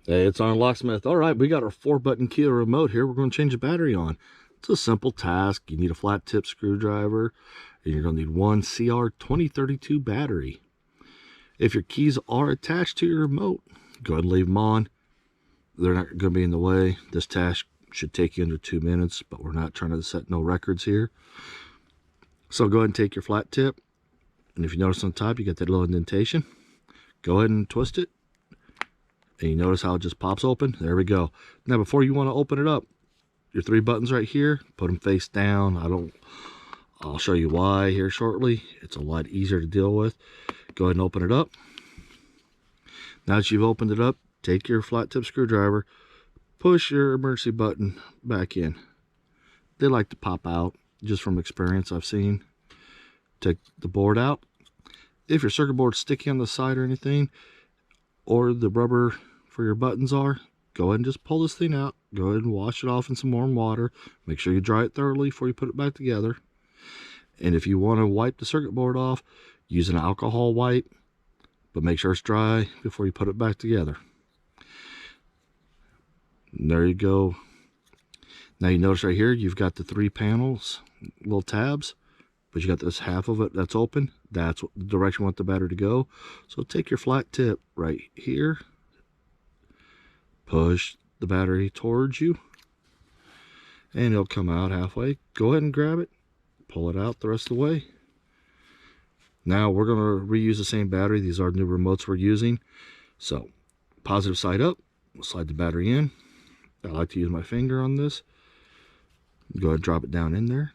Hey, it's on Locksmith. All right, we got our 4-button key remote here. We're going to change the battery on. It's a simple task. You need a flat tip screwdriver, and you're going to need one CR2032 battery. If your keys are attached to your remote, go ahead and leave them on. They're not going to be in the way. This task should take you under 2 minutes, but we're not trying to set no records here. So go ahead and take your flat tip, and if you notice on top, you got that little indentation. Go ahead and twist it. And you notice how it just pops open? There we go. Now, before you want to open it up, your 3 buttons right here, put them face down. I'll show you why here shortly. It's a lot easier to deal with. Go ahead and open it up. Now that you've opened it up, take your flat tip screwdriver, push your emergency button back in. They like to pop out, just from experience I've seen. Take the board out. If your circuit board's sticky on the side or anything, or the rubber for your buttons are, go ahead and just pull this thing out. Go ahead and wash it off in some warm water. Make sure you dry it thoroughly before you put it back together. And if you want to wipe the circuit board off, use an alcohol wipe, but make sure it's dry before you put it back together. And there you go. Now you notice right here, you've got the 3 panels, little tabs, but you got this half of it that's open. That's the direction you want the battery to go. So take your flat tip right here, push the battery towards you, and it'll come out halfway. Go ahead and grab it, pull it out the rest of the way. Now we're going to reuse the same battery. These are new remotes we're using. So positive side up, we'll slide the battery in. I like to use my finger on this. Go ahead and drop it down in there.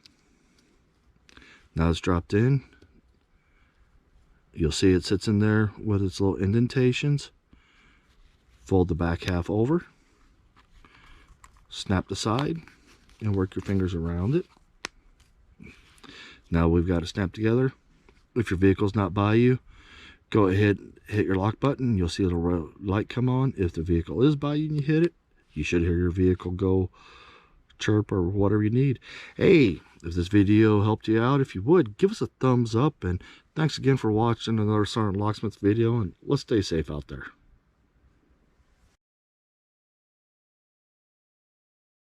Now it's dropped in. You'll see it sits in there with its little indentations. Fold the back half over. Snap the side and work your fingers around it. Now we've got it snapped together. If your vehicle's not by you, go ahead and hit your lock button. You'll see a little light come on. If the vehicle is by you and you hit it, you should hear your vehicle go chirp or whatever you need. Hey, if this video helped you out, if you would, give us a thumbs up, and thanks again for watching another Sergeant Locksmith video, and let's stay safe out there.